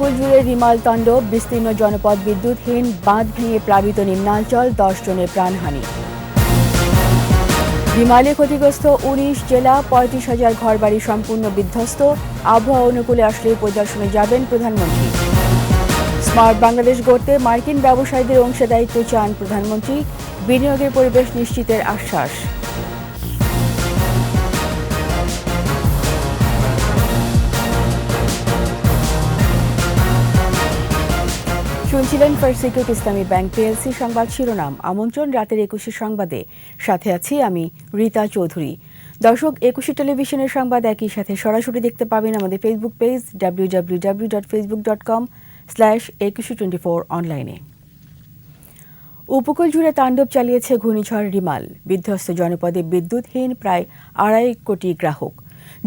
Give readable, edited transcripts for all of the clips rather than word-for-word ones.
উপকূল জুড়ে রিমাল তাণ্ডব, বিস্তীর্ণ জনপদ বিদ্যুৎহীন, বাঁধ ভেঙে প্লাবিত নিম্নাঞ্চল, 10 জনের প্রাণহানি। রিমালে ক্ষতিগ্রস্ত 19 জেলা, 35,000 ঘরবাড়ি সম্পূর্ণ বিধ্বস্ত। আবহাওয়া অনুকূলে আসলে পরিদর্শনে যাবেন প্রধানমন্ত্রী। স্মার্ট বাংলাদেশ গড়তে মার্কিন ব্যবসায়ীদের অংশীদারিত্ব চান প্রধানমন্ত্রী, বিনিয়োগের পরিবেশ নিশ্চিতের আশ্বাস। শুনছিলেন ফার্স্ট সিকিউরিটি ইসলামী ব্যাংক পিএলসি সংবাদ শিরোনাম। আমন্ত্রণ রাতের 21 সংবাদে, সাথে আছি আমি রীতা চৌধুরী। দর্শক, 21 টেলিভিশনের সংবাদ একই সাথে সরাসরি দেখতে পাবেন আমাদের ফেসবুক পেজ www.facebook.com/2124 অনলাইনে। উপকূল জুড়ে তাণ্ডব চালিয়েছে ঘূর্ণিঝড় রিমাল। বিধ্বস্ত জনপদে বিদ্যুৎহীন প্রায় 2.5 কোটি গ্রাহক।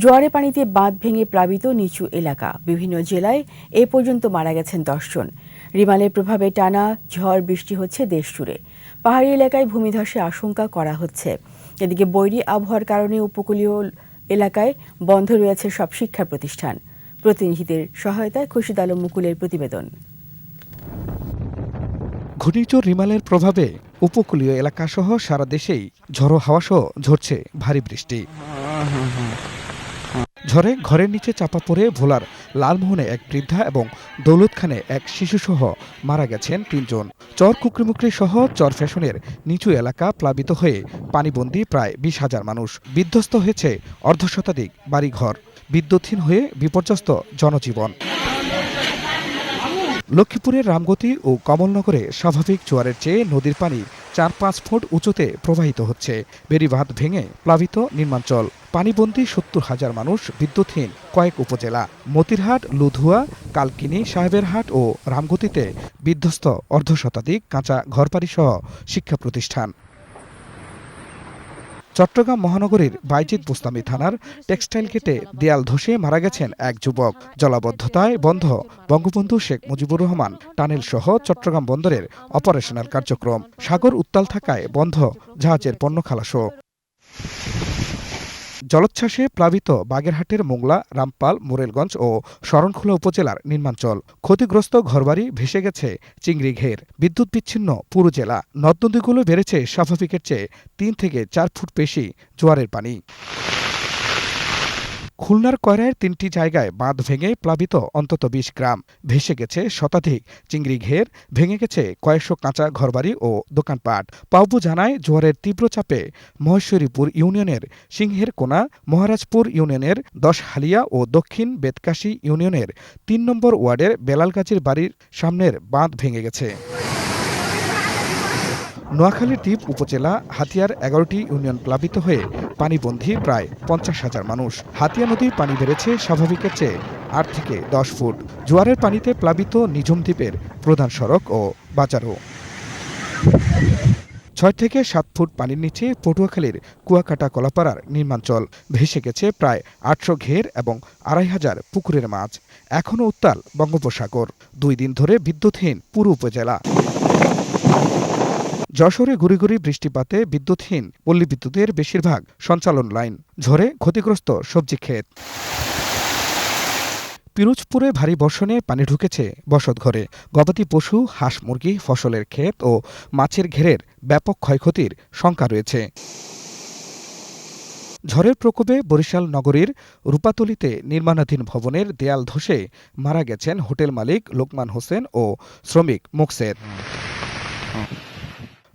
জোয়ারে পানিতে বাঁধ ভেঙে প্লাবিত নিচু এলাকা। বিভিন্ন জেলায় এ পর্যন্ত মারা গেছেন 10 জন। রিমালের প্রভাবে টানা ঝড় বৃষ্টি হচ্ছে দেশ জুড়ে। পাহাড়ি এলাকায় ভূমিধসে আশঙ্কা করা হচ্ছে। এদিকে বৈরী আবহাওয়ার কারণে উপকূলীয় এলাকায় বন্ধ রয়েছে সব শিক্ষা প্রতিষ্ঠান। প্রতিনিধিদের সহায়তায় খুরশিদ আলম মুকুলের প্রতিবেদন। ঘূর্ণিঝড় রিমালের প্রভাবে উপকূলীয় এলাকাসহ সারা দেশেই ঝড়ো হাওয়াসহ ঝরছে ভারী বৃষ্টি। ঝড়ে ঘরের নিচে চাপা পড়ে ভোলার লালমোহনে এক বৃদ্ধা এবং দৌলতখানে এক শিশুসহ মারা গেছেন 3 জন। চর কুকরিমুকরি সহ চর ফ্যাশনের নিচু এলাকা প্লাবিত হয়ে পানিবন্দী প্রায় 20,000 মানুষ। বিধ্বস্ত হয়েছে অর্ধশতাধিক বাড়িঘর। বিদ্যুৎহীন হয়ে বিপর্যস্ত জনজীবন। লক্ষ্মীপুরের রামগতি ও কমলনগরে স্বাভাবিক জোয়ারের চেয়ে নদীর পানি 4-5 ফুট উঁচুতে প্রবাহিত হচ্ছে। বেড়িবাঁধ ভেঙে প্লাবিত নিম্নাঞ্চল। পানিবন্দী 70,000 মানুষ, বিদ্যুৎহীন কয়েক উপজেলা। মতিরহাট, লুধুয়া, কালকিনি, সাহেবেরহাট ও রামগতিতে বিধ্বস্ত অর্ধশতাধিক কাঁচা ঘরবাড়ি সহ শিক্ষা প্রতিষ্ঠান। চট্টগ্রাম মহানগরীর বাইজিদ বোস্তামি থানার টেক্সটাইল গেটে দেয়াল ধসে মারা গেছেন এক যুবক। জলাবদ্ধতায় বন্ধ বঙ্গবন্ধু শেখ মুজিবুর রহমান টানেল সহ চট্টগ্রাম বন্দরের অপারেশনাল কার্যক্রম। সাগর উত্তাল থাকায় বন্ধ জাহাজের পণ্য খালাসও। জলোচ্ছ্বাসে প্লাবিত বাগেরহাটের মোংলা, রামপাল, মোরেলগঞ্জ ও শরণখোলা উপজেলার নিম্নাঞ্চল। ক্ষতিগ্রস্ত ঘরবাড়ি, ভেসে গেছে চিংড়ি ঘের। বিদ্যুৎ বিচ্ছিন্ন পুরো জেলা। নদ নদীগুলো বেড়েছে স্বাভাবিকের চেয়ে 3 থেকে 4 ফুট বেশি জোয়ারের পানি। খুলনার কয়রায় 3টি জায়গায় বাঁধ ভেঙে প্লাবিত অন্তত 20 গ্রাম। ভেসে গেছে শতাধিক চিংড়ি ঘের, ভেঙে গেছে কয়েকশো কাঁচা ঘরবাড়ি ও দোকানপাট। পাউবু জানায়, জোয়ারের তীব্র চাপে মহেশ্বরীপুর ইউনিয়নের সিংহের কোনা, মহারাজপুর ইউনিয়নের 10 হালিয়া ও দক্ষিণ বেতকাশী ইউনিয়নের 3 নম্বর ওয়ার্ডের বেলালগাজীর বাড়ির সামনের বাঁধ ভেঙে গেছে। নোয়াখালীর দ্বীপ উপজেলা হাতিয়ার 11টি ইউনিয়ন প্লাবিত হয়ে পানিবন্দী প্রায় 50,000 মানুষ। হাতিয়া নদীর পানি বেড়েছে স্বাভাবিকের চেয়ে 8 থেকে 10 ফুট। জোয়ারের পানিতে প্লাবিত নিঝুম দ্বীপের প্রধান সড়ক ও বাজারও। 6 থেকে 7 ফুট পানির নিচে পটুয়াখালীর কুয়াকাটা কলাপাড়ার নির্মাঞ্চল। ভেসে গেছে প্রায় 800 ঘের এবং 2,500 পুকুরের মাছ। এখনও উত্তাল বঙ্গোপসাগর। 2 দিন ধরে বিদ্যুৎহীন পুরো উপজেলা। যশোরে গুড়ি বৃষ্টিপাতে বিদ্যুৎহীন পল্লী বিদ্যুতের বেশিরভাগ সঞ্চালন লাইন। ঝড়ে ক্ষতিগ্রস্ত সবজি ক্ষেত। পিরোজপুরে ভারী বর্ষণে পানি ঢুকেছে বসতঘরে। গবাদি পশু, হাঁস মুরগি, ফসলের ক্ষেত ও মাছের ঘেরের ব্যাপক ক্ষয়ক্ষতির শঙ্কা রয়েছে। ঝড়ের প্রকোপে বরিশাল নগরীর রূপাতলীতে নির্মাণাধীন ভবনের দেয়াল ধসে মারা গেছেন হোটেল মালিক লোকমান হোসেন ও শ্রমিক মোকসেদ।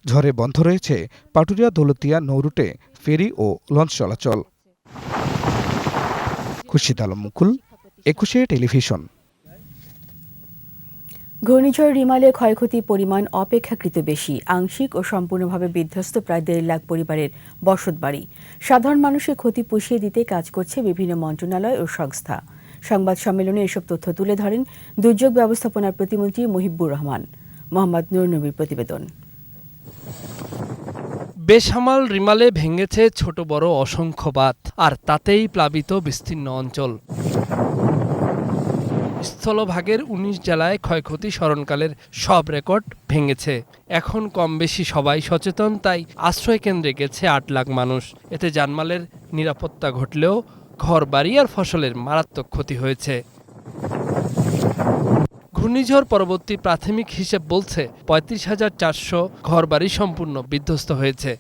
ঝড়ে বন্ধ রয়েছে পাটুরিয়া দৌলতিয়া নৌরুটে ফেরি ও লঞ্চ চলাচল। খুরশিদ আলম মুকুল, 21 টেলিভিশন। ঘূর্ণিঝড় রিমালে ক্ষয়ক্ষতির পরিমাণ অপেক্ষাকৃত বেশি। আংশিক ও সম্পূর্ণভাবে বিধ্বস্ত প্রায় 1.5 লাখ পরিবারের বসতবাড়ি। সাধারণ মানুষের ক্ষতি পুষিয়ে দিতে কাজ করছে বিভিন্ন মন্ত্রণালয় ও সংস্থা। সংবাদ সম্মেলনে এসব তথ্য তুলে ধরেন দুর্যোগ ব্যবস্থাপনার প্রতিমন্ত্রী মুহিবুর রহমান। মোহাম্মদ নূর নবীর প্রতিবেদন। বেসামাল রিমালে ভেঙেছে ছোট বড় অসংখ্য বাঁধ, আর তাতেই প্লাবিত বিস্তীর্ণ অঞ্চল। স্থলভাগের 19 জেলায় ক্ষয়ক্ষতি স্মরণকালের সব রেকর্ড ভেঙেছে। এখন কম বেশি সবাই সচেতন, তাই আশ্রয় কেন্দ্রে গেছে 8 লাখ মানুষ। এতে জানমালের নিরাপত্তা ঘটলেও ঘর বাড়ি আর ফসলের মারাত্মক ক্ষতি হয়েছে। ঘূর্ণিঝড় পরবর্তী প্রাথমিক হিসেব বলছে ৩৫,৪০০ ঘরবাড়ি সম্পূর্ণ বিধ্বস্ত হয়েছে।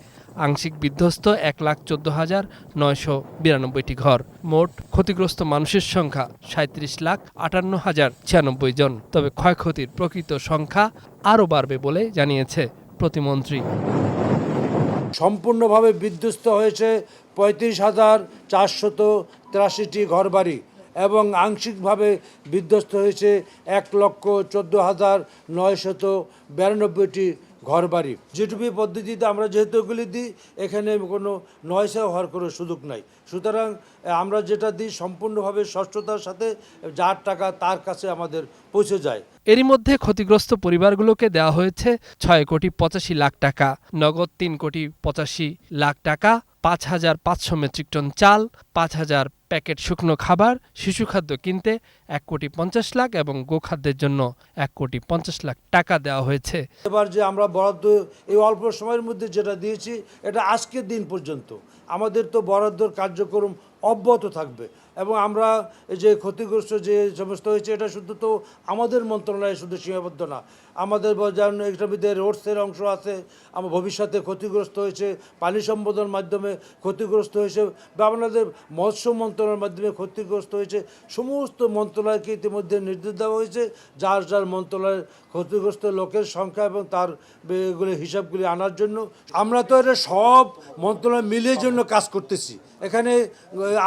আংশিক বিধ্বস্ত ১,১৪,৯৯২টি ঘর। মোট ক্ষতিগ্রস্ত মানুষের সংখ্যা ৩৭,৫৮,০৯৬ জন। তবে ক্ষয়ক্ষতির প্রকৃত সংখ্যা আরও বাড়বে বলে জানিয়েছে প্রতিমন্ত্রী। সম্পূর্ণভাবে বিধ্বস্ত হয়েছে ৩৫,৪৮৩টি ঘরবাড়ি এবং আংশিকভাবে বিধ্বস্ত হয়েছে ১,১৪,৯৯২টি ঘরবাড়ি। জিটিপি পদ্ধতিতে আমরা যেহেতু এগুলি দিই, এখানে কোনো নয়সা হওয়ার কোনো সুযোগ নাই। সুতরাং আমরা যেটা দিই সম্পূর্ণভাবে স্বচ্ছতার সাথে যার টাকা তার কাছে আমাদের পৌঁছে যায়। এরই মধ্যে ক্ষতিগ্রস্ত পরিবারগুলোকে দেওয়া হয়েছে ৬,৮৫,০০,০০০ টাকা, নগদ ৩,৮৫,০০,০০০ টাকা, ৫,৫০০ মেট্রিক টন চাল, ৫,০০০ প্যাকেট শুকনো খাবার, শিশু খাদ্য কিনতে ১,৫০,০০,০০০ এবং গোখাদ্যের জন্য ১,৫০,০০,০০০ টাকা দেওয়া হয়েছে। এবার যে আমরা বরাদ্দ এই অল্প সময়ের মধ্যে যেটা দিয়েছি, এটা আজকের দিন পর্যন্ত আমাদের তো বরাদ্দর কার্যক্রম অব্যাহত থাকবে এবং আমরা এই যে ক্ষতিগ্রস্ত যে সমস্ত হয়েছে এটা শুধু তো আমাদের মন্ত্রণালয়ে শুধু সীমাবদ্ধ না, আমাদের যেমন এটার মধ্যে রোডসের অংশ আছে, আমার ভবিষ্যতে ক্ষতিগ্রস্ত হয়েছে, পানি সম্বোধনের মাধ্যমে ক্ষতিগ্রস্ত হয়েছে বা আমাদের মৎস্য মন্ত্রণালয়ের মাধ্যমে ক্ষতিগ্রস্ত হয়েছে। সমস্ত মন্ত্রণালয়কে ইতিমধ্যে নির্দেশ দেওয়া হয়েছে যার যার মন্ত্রণালয়ের ক্ষতিগ্রস্ত লোকের সংখ্যা এবং তার এগুলি হিসাবগুলি আনার জন্য। আমরা তো এটা সব মন্ত্রণালয় মিলিয়ে জন্য কাজ করতেছি। এখানে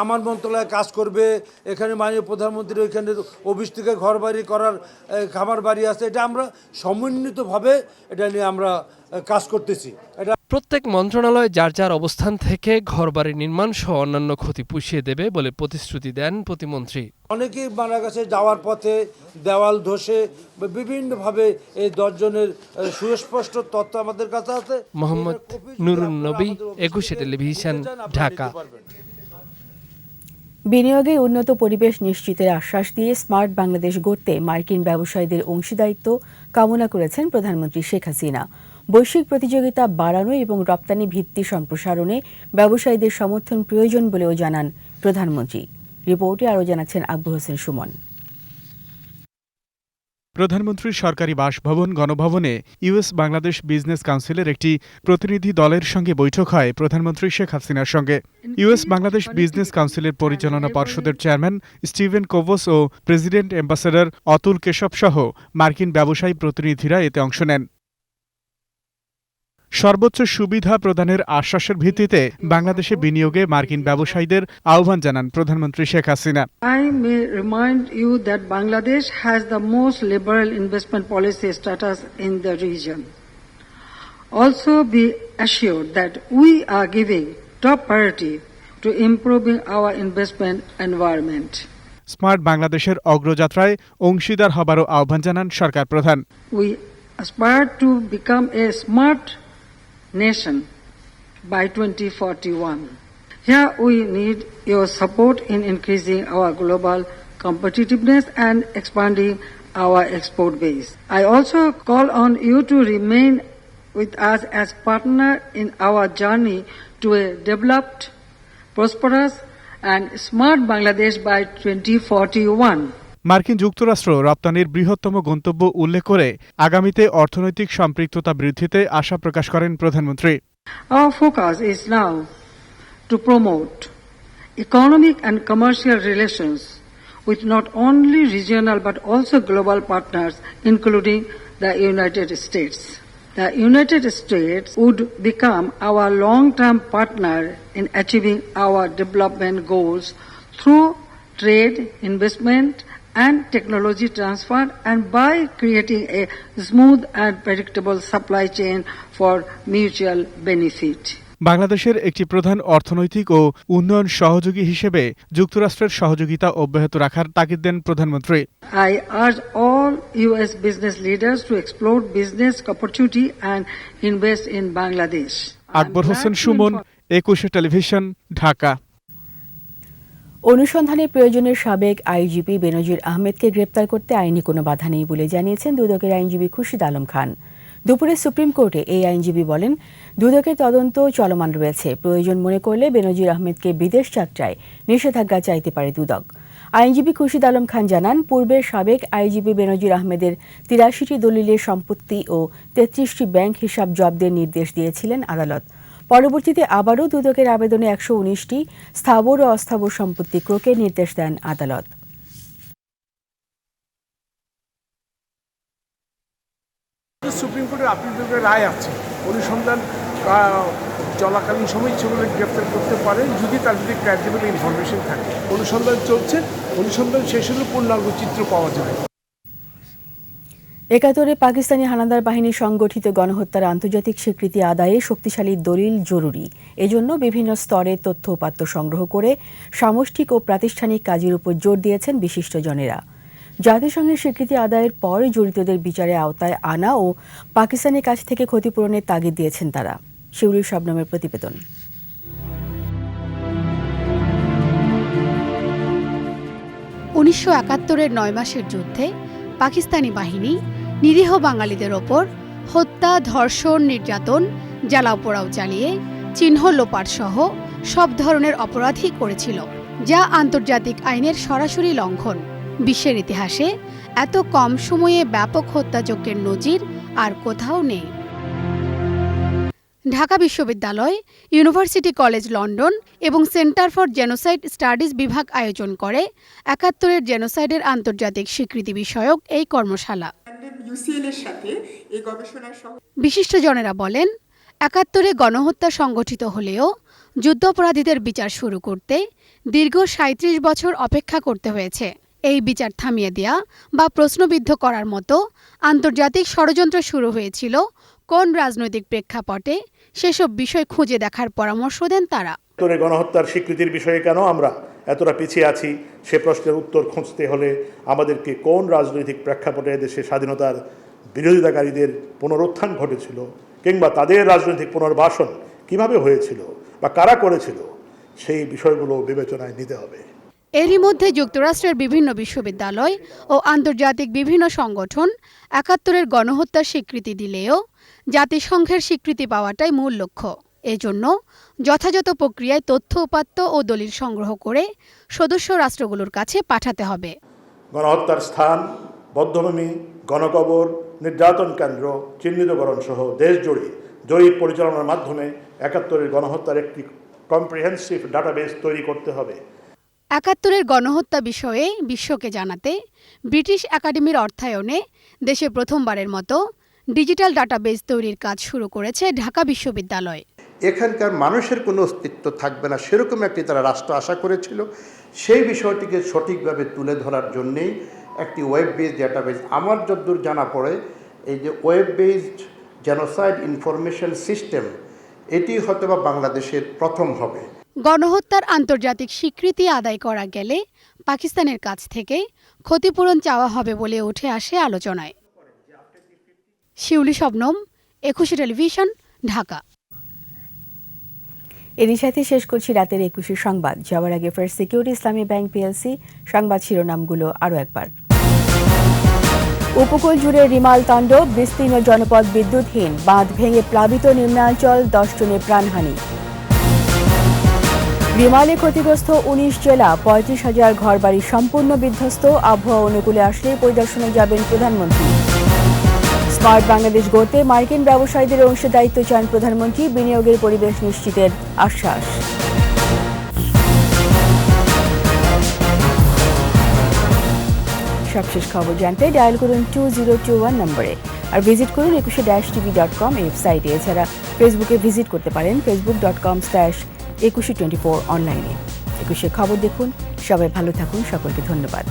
আমার মন্ত্রণালয় কাজ করবে, এখানে মাননীয় প্রধানমন্ত্রী ওইখানে অফিস থেকে ঘর বাড়ি করার খামার বাড়ি আছে, এটা আমরা সমন্বিতভাবে এটা নিয়ে আমরা কাজ করতেছি। এটা প্রত্যেক মন্ত্রণালয় যার যার অবস্থান থেকে ঘরবাড়ি নির্মাণ সহ অন্যান্য ক্ষতি পুষিয়ে দেবে বলে প্রতিশ্রুতি দেন প্রতিমন্ত্রী। অনেকেই মারা গেছে, যাওয়ার পথে দেওয়াল ধসে বিভিন্নভাবে এই ১০ জনের সুস্পষ্ট তথ্য আমাদের কাছে আছে। মোহাম্মদ নুরুন নবী, ২১ টেলিভিশন, ঢাকা। বিনিয়োগে উন্নত পরিবেশ নিশ্চিতের আশ্বাস দিয়ে স্মার্ট বাংলাদেশ গড়তে মার্কিন ব্যবসায়ীদের অংশীদারিত্ব কামনা করেছেন প্রধানমন্ত্রী শেখ হাসিনা। বৈশ্বিক প্রতিযোগিতা বাড়ানো এবং রপ্তানি ভিত্তি সম্প্রসারণে ব্যবসায়ীদের সমর্থন প্রয়োজন বলেও জানান প্রধানমন্ত্রী। রিপোর্টে আরও জানাচ্ছেন আকবর হোসেন সুমন। প্রধানমন্ত্রীর সরকারি বাসভবন গণভবনে ইউএস বাংলাদেশ বিজনেস কাউন্সিলের একটি প্রতিনিধি দলের সঙ্গে বৈঠক হয় প্রধানমন্ত্রী শেখ হাসিনার সঙ্গে। ইউএস বাংলাদেশ বিজনেস কাউন্সিলের পরিচালনা পর্ষদের চেয়ারম্যান স্টিভেন কোভোস ও প্রেসিডেন্ট অ্যাম্বাসেডর অতুল কেশব সহ মার্কিন ব্যবসায়ী প্রতিনিধিরা এতে অংশ নেন। সর্বোচ্চ সুবিধা প্রদানের আশ্বাসের ভিত্তিতে বাংলাদেশে বিনিয়োগে মার্কিন ব্যবসায়ীদের আহ্বান জানান প্রধানমন্ত্রী Sheikh Hasina. I may remind you that Bangladesh has the most liberal investment policy status in the region. Also be assured that we are giving top priority to improving our investment environment. Smart বাংলাদেশের অগ্রযাত্রায় অংশীদার হবারও আহ্বান জানান সরকার প্রধান। We aspire to become a smart nation by 2041. Here we need your support in increasing our global competitiveness and expanding our export base. I also call on you to remain with us as partner in our journey to a developed, prosperous and smart Bangladesh by 2041. মার্কিন যুক্তরাষ্ট্র রপ্তানির বৃহত্তম গন্তব্য উল্লেখ করে আগামীতে অর্থনৈতিক সম্পৃক্ততা বৃদ্ধিতে আশা প্রকাশ করেন প্রধানমন্ত্রী। Our focus is now to promote economic and commercial relations with not only regional but also global partners, including the United States. The United States would become our long-term partner in achieving our development goals through trade, investment, and technology transfer, and by creating a smooth and predictable supply chain for mutual benefit. বাংলাদেশের একটি প্রধান অর্থনৈতিক ও উন্নয়ন সহযোগী হিসেবে যুক্তরাষ্ট্রের সহযোগিতা অব্যাহত রাখার তাগিদ দেন প্রধানমন্ত্রী। I urge all U.S. business leaders to explore business opportunity and invest in Bangladesh. Akbar Hossain Suman, ২১ television, Dhaka. অনুসন্ধানে প্রয়োজনের সাবেক আইজিপি বেনজির আহমেদকে গ্রেপ্তার করতে আইনি কোনো বাধা নেই বলে জানিয়েছেন দুদকের আইনজীবী খুরশিদ আলম খান। দুপুরে সুপ্রিম কোর্টে এই আইনজীবী বলেন, দুদকের তদন্ত চলমান রয়েছে, প্রয়োজন মনে করলে বেনজির আহমেদকে বিদেশ যাত্রায় নিষেধাজ্ঞা চাইতে পারে দুদক। আইনজীবী খুরশিদ আলম খান জানান, পূর্বের সাবেক আইজিপি বেনজির আহমেদের ৮৩টি দলিলের সম্পত্তি ও ৩৩টি ব্যাংক হিসাব জব্দের নির্দেশ দিয়েছিলেন আদালত। পরবর্তীতে আবারও দুদকের আবেদনে ১১৯টি স্থাবর ও অস্থাবর সম্পত্তি ক্রোকের নির্দেশ দেন আদালত। সুপ্রিম কোর্টের আপিল বিভাগের রায় আছে, অনুসন্ধান চলাকালীন সময় সেগুলো গ্রেফতার করতে পারেন যদি তার যদি ক্র্যাডিবল ইনফরমেশন থাকে। অনুসন্ধান চলছে, অনুসন্ধান শেষ হলে পূর্ণাঙ্গ চিত্র পাওয়া যায়। ৭১ পাকিস্তানি হানাদার বাহিনী সংগঠিত গণহত্যার আন্তর্জাতিক স্বীকৃতি আদায়ে শক্তিশালী দলিল জরুরি। এজন্য বিভিন্ন স্তরে তথ্য উপাত্ত সংগ্রহ করে সামষ্টিক ও প্রাতিষ্ঠানিক কাজের উপর জোর দিয়েছেন বিশিষ্টজনেরা। জাতিসংঘের স্বীকৃতি আদায়ের পর জড়িতদের বিচারের আওতায় আনা ও পাকিস্তানের কাছ থেকে ক্ষতিপূরণের তাগিদ দিয়েছেন তারা। শিউলি শবনমের প্রতিবেদন। ১৯৭১-এর ৯ মাসের যুদ্ধে পাকিস্তানি বাহিনী নিরীহ বাঙালিদের ওপর হত্যা, ধর্ষণ, নির্যাতন, জ্বালাও পোড়াও চালিয়ে চিহ্ন লোপাট সহ সব ধরনের অপরাধই করেছিল, যা আন্তর্জাতিক আইনের সরাসরি লঙ্ঘন। বিশ্বের ইতিহাসে এত কম সময়ে ব্যাপক হত্যাযজ্ঞের নজির আর কোথাও নেই। ঢাকা বিশ্ববিদ্যালয়, ইউনিভার্সিটি কলেজ লন্ডন এবং সেন্টার ফর জেনোসাইড স্টাডিজ বিভাগ আয়োজন করে ৭১-এর জেনোসাইডের আন্তর্জাতিক স্বীকৃতি বিষয়ক এই কর্মশালা। বিশিষ্টজনেরা বলেন, ৭১-এ গণহত্যা সংগঠিত হলেও যুদ্ধাপরাধীদের বিচার শুরু করতে দীর্ঘ ৩৭ বছর অপেক্ষা করতে হয়েছে। এই বিচার থামিয়ে দেয়া বা প্রশ্নবিদ্ধ করার মতো আন্তর্জাতিক ষড়যন্ত্র শুরু হয়েছিল কোন রাজনৈতিক প্রেক্ষাপটে, সেসব বিষয় খুঁজে দেখার পরামর্শ দেন তারা। গণহত্যার স্বীকৃতির বিষয়ে কেন আমরা এতটা পিছিয়ে আছি সে প্রশ্নের উত্তর খুঁজতে হলে আমাদেরকে কোন রাজনৈতিক প্রেক্ষাপটে দেশে স্বাধীনতার বিরোধিতাকারীদের পুনরুত্থান ঘটেছিল কিংবা তাদের রাজনৈতিক পুনর্বাসন কিভাবে হয়েছিল বা কারা করেছিল সেই বিষয়গুলো বিবেচনায় নিতে হবে। এরই মধ্যে যুক্তরাষ্ট্রের বিভিন্ন বিশ্ববিদ্যালয় ও আন্তর্জাতিক বিভিন্ন সংগঠন ৭১-এর গণহত্যার স্বীকৃতি দিলেও জাতিসংঘের স্বীকৃতি পাওয়াটাই মূল লক্ষ্য। এজন্য যথাযথ প্রক্রিয়ায় তথ্য উপাত্ত ও দলিল সংগ্রহ করে সদস্য রাষ্ট্রগুলোর কাছে পাঠাতে হবে। গণহত্যার স্থান, বধ্যভূমি, গণকবর, নির্যাতন কেন্দ্র চিহ্নিতকরণ সহ দেশ জুড়ে জরিপ পরিচালনার মাধ্যমে ৭১-এর গণহত্যার একটি কম্প্রিহেন্সিভ ডাটাবেস তৈরি করতে হবে। ৭১-এর গণহত্যা বিষয়ে বিশ্বকে জানাতে ব্রিটিশ একাডেমির অর্থায়নে দেশে প্রথমবারের মতো ডিজিটাল ডাটাবেস তৈরির কাজ শুরু করেছে ঢাকা বিশ্ববিদ্যালয়। এখানকার মানুষের কোনো অস্তিত্ব থাকবে না সেরকম একটি তারা রাষ্ট্র আশা করেছিল। সেই বিষয়টিকে সঠিকভাবে তুলে ধরার জন্যেই একটি ওয়েব বেসড ডাটাবেস, আমার যতদূর জানা পড়ে এই যে web based genocide information system, এটি হয়তোবা বাংলাদেশের প্রথম হবে। গণহত্যার আন্তর্জাতিক স্বীকৃতি আদায় করা গেলে পাকিস্তানের কাছ থেকে ক্ষতিপূরণ চাওয়া হবে বলে উঠে আসে আলোচনায়। শিউলি শবনম, ২১ টেলিভিশন, ঢাকা। এরই সাথে শেষ করছি রাতের ২১ সংবাদ। যাওয়ার আগে ফার্স্ট সিকিউরিটি ইসলামী ব্যাংক পিএলসি সংবাদ শিরোনামগুলো আরও একবার। উপকূল জুড়ে রিমাল তাণ্ডব, বিস্তীর্ণ জনপদ বিদ্যুৎহীন, বাঁধ ভেঙে প্লাবিত নিম্নাঞ্চল, ১০ জনের প্রাণহানি। রিমালে ক্ষতিগ্রস্ত ১৯ জেলা, ৩৫,০০০ ঘরবাড়ি সম্পূর্ণ বিধ্বস্ত। আবহাওয়া অনুকূলে আসলে পরিদর্শনে যাবেন প্রধানমন্ত্রী। স্মার্ট বাংলাদেশ গড়তে মার্কিন ব্যবসায়ীদের অংশীদারিত্ব চান প্রধানমন্ত্রী, বিনিয়োগের পরিবেশ নিশ্চিতের আশ্বাস। সবশেষ খবর জানতে ডায়াল করুন 2021 নম্বরে, আর ভিজিট করুন 21-tv.com ওয়েবসাইটে। এছাড়া ফেসবুকে ভিজিট করতে পারেন facebook.com/2124 অনলাইনে। ২১ খবর দেখুন। সবাই ভালো থাকুন, সকলকে ধন্যবাদ।